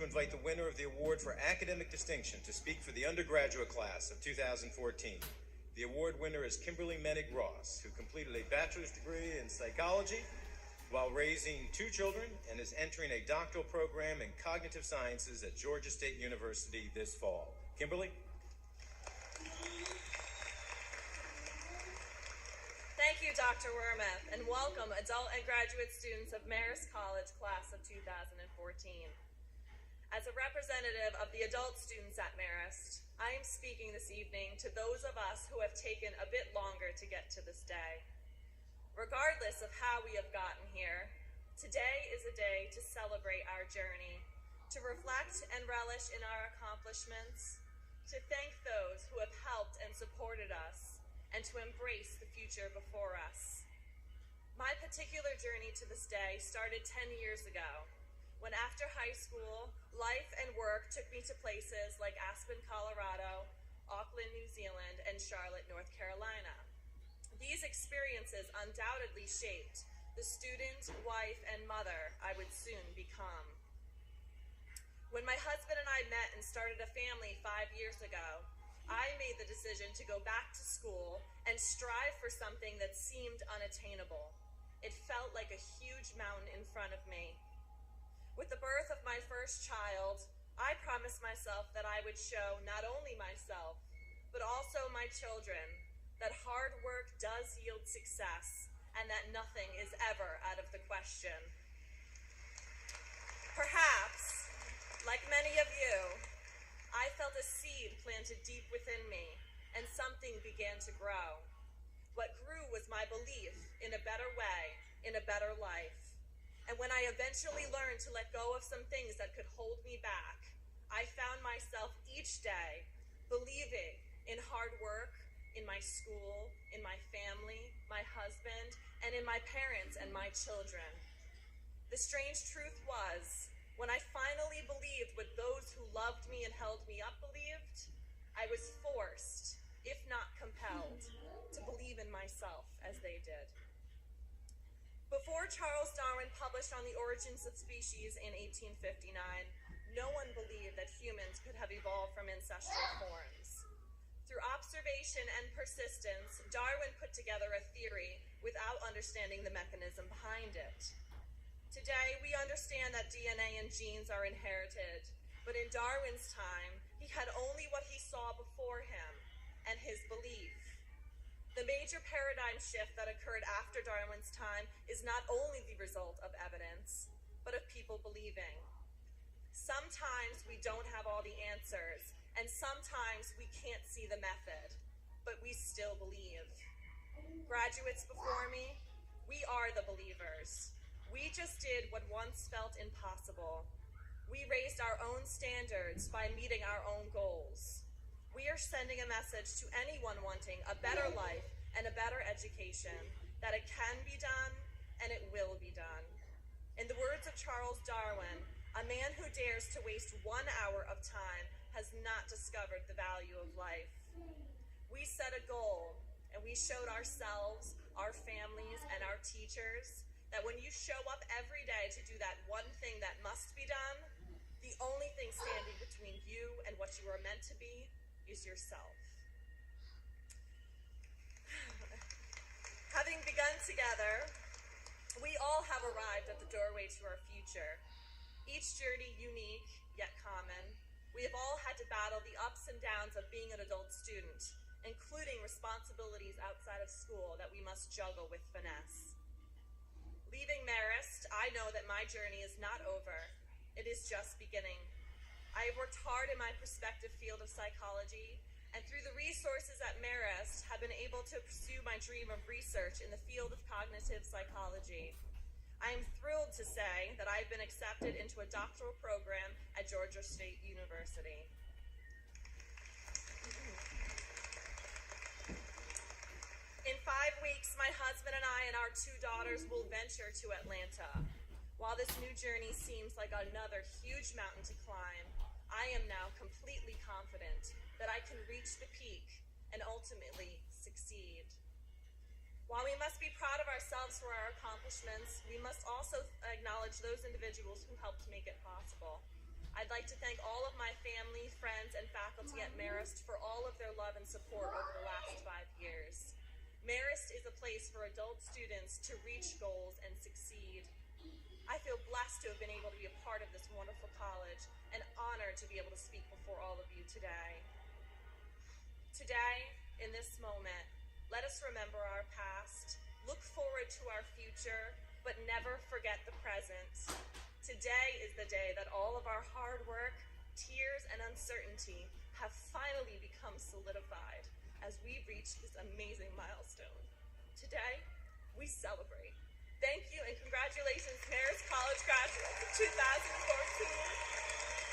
to invite the winner of the award for academic distinction to speak for the undergraduate class of 2014. The award winner is Kimberly Menig Ross, who completed a bachelor's degree in psychology while raising 2 children and is entering a doctoral program in cognitive sciences at Georgia State University this fall. Kimberly? Thank you, Dr. Wormuth, and welcome adult and graduate students of Marist College class of 2014. As a representative of the adult students at Marist, I am speaking this evening to those of us who have taken a bit longer to get to this day. Regardless of how we have gotten here, today is a day to celebrate our journey, to reflect and relish in our accomplishments, to thank those who have helped and supported us, and to embrace the future before us. My particular journey to this day started 10 years ago, when after high school, life and work took me to places like Aspen, Colorado, Auckland, New Zealand, and Charlotte, North Carolina. These experiences undoubtedly shaped the student, wife, and mother I would soon become. When my husband and I met and started a family 5 years ago, I made the decision to go back to school and strive for something that seemed unattainable. It felt like a huge mountain in front of me. With the birth of my first child, I promised myself that I would show not only myself, but also my children, that hard work does yield success and that nothing is ever out of the question. Perhaps, like many of you, I felt a seed planted deep within me and something began to grow. What grew was my belief in a better way, in a better life. And when I eventually learned to let go of some things that could hold me back, I found myself each day believing in hard work, in my school, in my family, my husband, and in my parents and my children. The strange truth was, when I finally believed what those who loved me and held me up believed, I was forced, if not compelled, to believe in myself as they did. Before Charles Darwin published On the Origins of Species in 1859, no one believed that humans could have evolved from ancestral forms. Through observation and persistence, Darwin put together a theory without understanding the mechanism behind it. Today, we understand that DNA and genes are inherited, but in Darwin's time, he had only what he saw before him and his belief. The major paradigm shift that occurred after Darwin's time is not only the result of evidence, but of people believing. Sometimes we don't have all the answers, and sometimes we can't see the method, but we still believe. Graduates before me, we are the believers. We just did what once felt impossible. We raised our own standards by meeting our own goals. We are sending a message to anyone wanting a better life and a better education, that it can be done and it will be done. In the words of Charles Darwin, a man who dares to waste 1 hour of time has not discovered the value of life. We set a goal and we showed ourselves, our families, and our teachers that when you show up every day to do that one thing that must be done, the only thing standing between you and what you are meant to be is yourself. Having begun together, we all have arrived at the doorway to our future. Each journey unique, yet common. We have all had to battle the ups and downs of being an adult student, including responsibilities outside of school that we must juggle with finesse. Leaving Marist, I know that my journey is not over. It is just beginning. I have worked hard in my prospective field of psychology, and through the resources at Marist, have been able to pursue my dream of research in the field of cognitive psychology. I am thrilled to say that I've been accepted into a doctoral program at Georgia State University. In 5 weeks, my husband and I and our 2 daughters will venture to Atlanta. While this new journey seems like another huge mountain to climb, I am now completely confident that I can reach the peak and ultimately succeed. While we must be proud of ourselves for our accomplishments, we must also acknowledge those individuals who helped make it possible. I'd like to thank all of my family, friends, and faculty at Marist for all of their love and support over the last 5 years. Marist is a place for adult students to reach goals and succeed. I feel blessed to have been able to be a part of this wonderful college and honored to be able to speak before all of you today. Today, in this moment, let us remember our past, look forward to our future, but never forget the present. Today is the day that all of our hard work, tears, and uncertainty have finally become solidified as we reach this amazing milestone. Today, we celebrate. Thank you and congratulations, Marist College graduates of 2014.